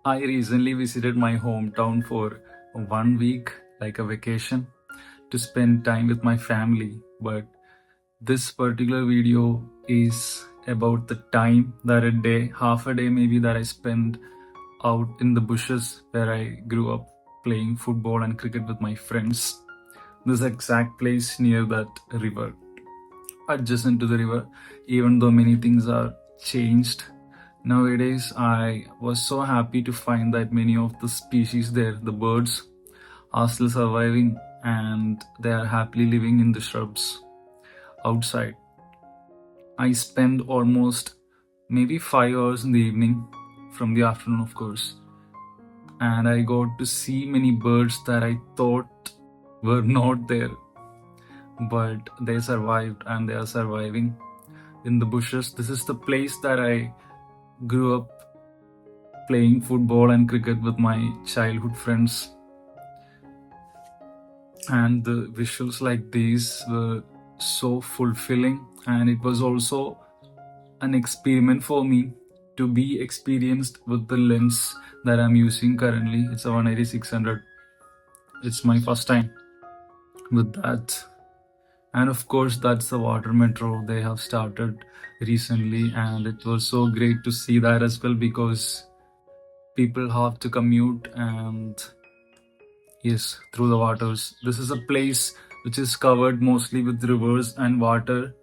I recently visited my hometown for 1 week, like a vacation, to spend time with my family. But this particular video is about the time that a day, half a day maybe, that I spent out in the bushes where I grew up playing football and cricket with my friends. This exact place near that river, adjacent to the river, even though many things are changed nowadays. I was so happy to find that many of the species there, the birds, are still surviving and they are happily living in the shrubs outside. I spend almost maybe 5 hours in the evening, from the afternoon, of course, and I got to see many birds that I thought were not there, but they survived and they are surviving in the bushes. This is the place that I grew up playing football and cricket with my childhood friends. And the visuals like these were so fulfilling, and it was also an experiment for me to be experienced with the lens that I'm using currently. It's a 180-600. It's my first time with that. And of course, that's the water metro they have started recently, and it was so great to see that as well, because people have to commute and yes, through the waters. This is a place which is covered mostly with rivers and water,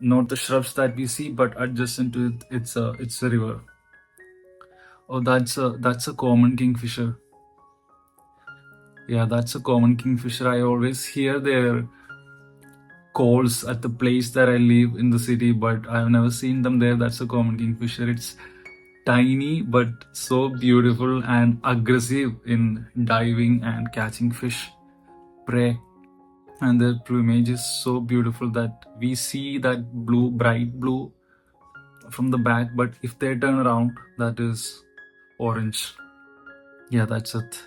not the shrubs that we see, but adjacent to it, it's a river. Oh, that's a common kingfisher. Yeah, that's a common kingfisher. I always hear their calls at the place that I live in the city, but I've never seen them there. That's a common kingfisher. It's tiny but so beautiful and aggressive in diving and catching fish, prey, and their plumage is so beautiful that we see that blue, bright blue from the back, but if they turn around, that is orange. Yeah, that's it.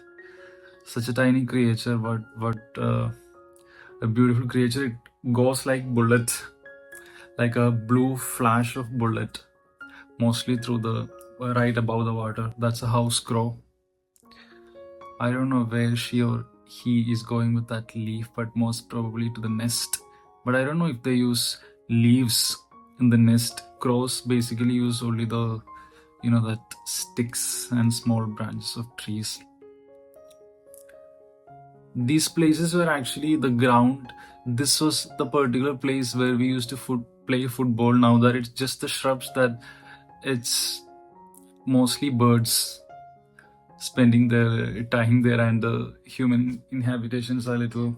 Such a tiny creature, but a beautiful creature. It goes like bullet, like a blue flash of bullet, mostly through the right above the water. That's a house crow. I don't know where she or he is going with that leaf, but most probably to the nest. But I don't know if they use leaves in the nest. Crows basically use only the, that sticks and small branches of trees. These places were actually the ground. This was the particular place where we used to play football. Now that it's just the shrubs, that it's mostly birds spending their time there, and the human inhabitations are a little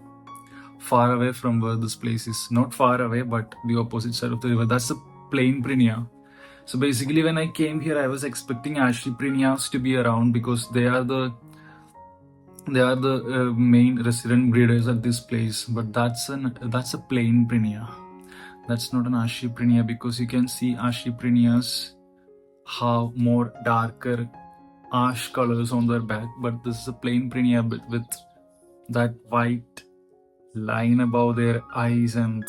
far away from where this place is. Not far away, but the opposite side of the river. That's the plain Prinia. So basically, when I came here, I was expecting Ashleyprinias to be around, because they are the main resident breeders at this place. But that's a plain Prinia. That's not an Ashleyprinia, because you can see Ashleyprinias have more darker ash colors on their back, but this is a plain Prinia with that white line above their eyes and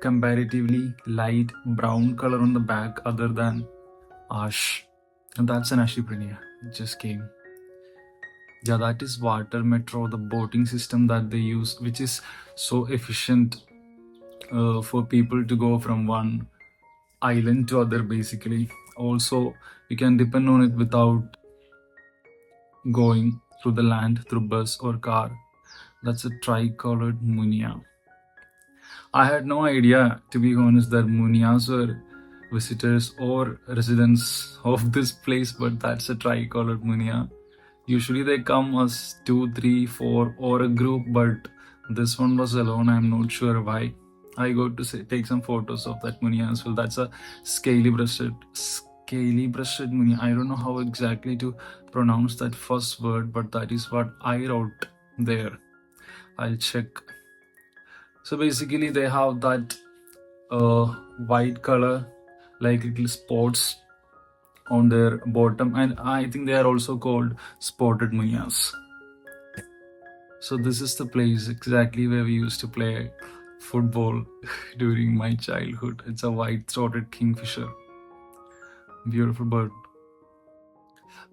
comparatively light brown color on the back, other than ash. And that's an Ashleyprinia. It just came. Yeah, that is water metro, the boating system that they use, which is so efficient for people to go from one island to other, basically. Also, you can depend on it without going through the land through bus or car. That's a tricolored munia. I had no idea, to be honest, that munias were visitors or residents of this place, but that's a tricolored munia. Usually they come as 2, 3, 4 or a group, but this one was alone. I'm not sure why. I got to take some photos of that munia as well. That's a scaly-breasted munia. I don't know how exactly to pronounce that first word, but that is what I wrote there. I'll check. So basically they have that white color, like little spots on their bottom, and I think they are also called spotted munias. So this is the place exactly where we used to play football during my childhood. It's a white-throated kingfisher. Beautiful bird.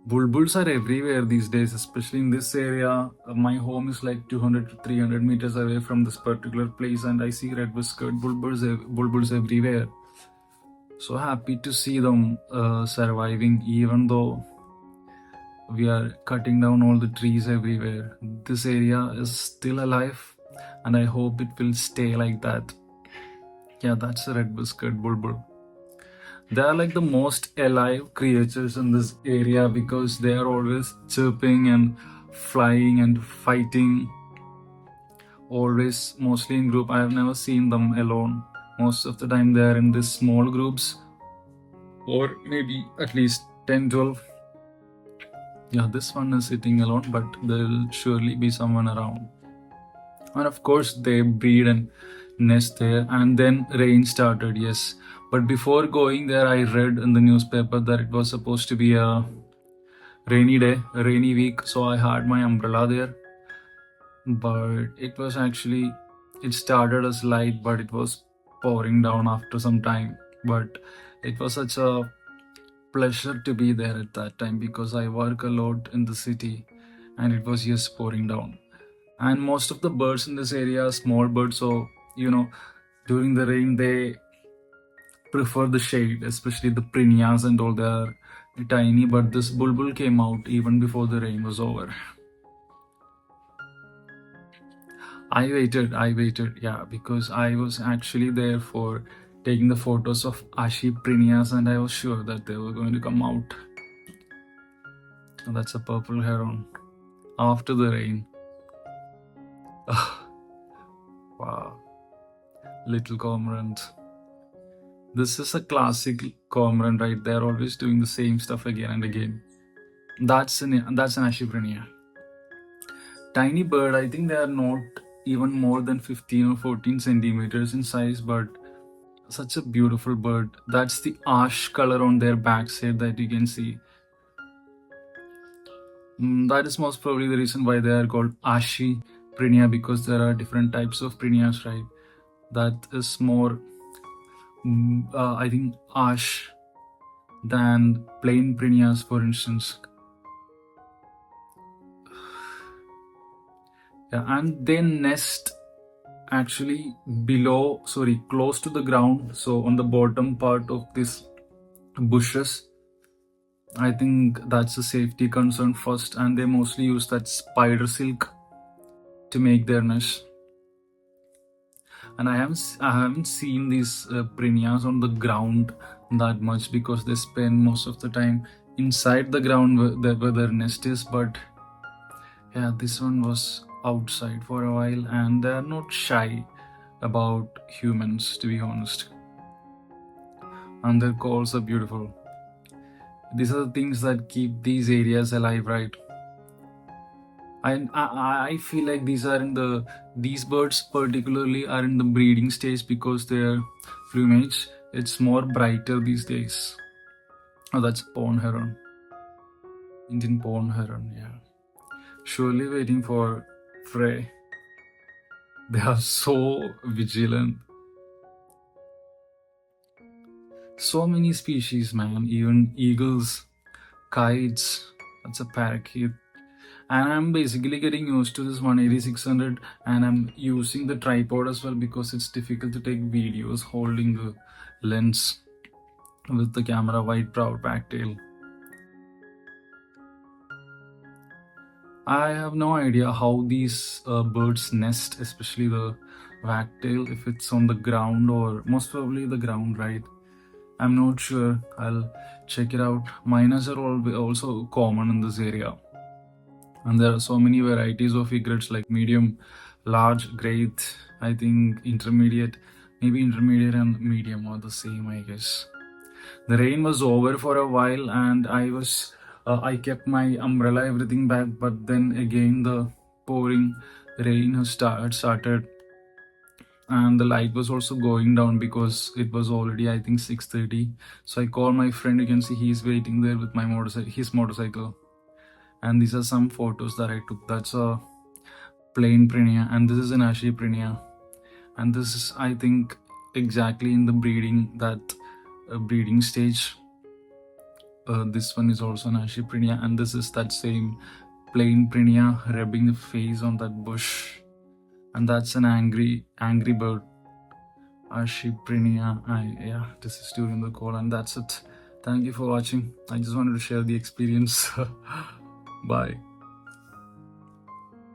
Bulbuls are everywhere these days, especially in this area. My home is like 200 to 300 meters away from this particular place, and I see red whiskered bulbuls everywhere. So happy to see them surviving, even though we are cutting down all the trees everywhere. This area is still alive, and I hope it will stay like that. Yeah, that's a red whiskered bulbul. They are like the most alive creatures in this area because they are always chirping and flying and fighting. Always, mostly in group. I have never seen them alone. Most of the time, they are in these small groups, or maybe at least 10, 12. Yeah, this one is sitting alone, but there will surely be someone around. And of course, they breed and nest there. And then rain started, yes. But before going there, I read in the newspaper that it was supposed to be a rainy day, a rainy week. So I had my umbrella there. But it was actually, it started as light, but it was pouring down after some time. But it was such a pleasure to be there at that time because I work a lot in the city and it was just pouring down. And most of the birds in this area are small birds, so during the rain they prefer the shade, especially the prinias and all. They are tiny, but this bulbul came out even before the rain was over. I waited, yeah, because I was actually there for taking the photos of Ashi prinias and I was sure that they were going to come out. That's a purple heron after the rain. Wow. Little cormorant. This is a classic cormorant, right? They're always doing the same stuff again and again. That's an Ashiprinia. Tiny bird, I think they are not even more than 15 or 14 centimeters in size, but such a beautiful bird. That's the ash color on their backside that you can see. That is most probably the reason why they are called Ashi Prinia, because there are different types of Prinias, right? That is more, I think, ash than plain Prinias, for instance. Yeah, and they nest actually close to the ground. So on the bottom part of these bushes, I think that's a safety concern first, and they mostly use that spider silk to make their nest. And I haven't seen these prinias on the ground that much because they spend most of the time inside the ground where their nest is. But yeah, this one was outside for a while, and they're not shy about humans, to be honest. And their calls are beautiful. These are the things that keep these areas alive, right? I feel like these birds particularly are in the breeding stage because their plumage, it's more brighter these days. Oh, that's pond heron. Indian pond heron, yeah. Surely waiting for prey. They are so vigilant. So many species, man. Even eagles, kites. That's a parakeet. And I'm basically getting used to this 180-600, and I'm using the tripod as well because it's difficult to take videos holding the lens with the camera white-browed backtail. I have no idea how these birds nest, especially the wagtail, if it's on the ground or most probably the ground, right? I'm not sure. I'll check it out. Miners are also common in this area. And there are so many varieties of egrets like medium, large, great, I think intermediate, maybe intermediate and medium are the same, I guess. The rain was over for a while and I kept my umbrella, everything back, but then again the pouring rain has started and the light was also going down because it was already, I think, 6:30. So I called my friend. You can see he's waiting there with his motorcycle. And these are some photos that I took. That's a plain Prinia, and this is an Ashi Prinia. And this is, I think, exactly in the breeding stage. this one is also an Ashiprinia, and this is that same plain Prinia rubbing the face on that bush, and that's an angry bird. Ashiprinia. Yeah, this is during the call, and that's it. Thank you for watching. I just wanted to share the experience. Bye.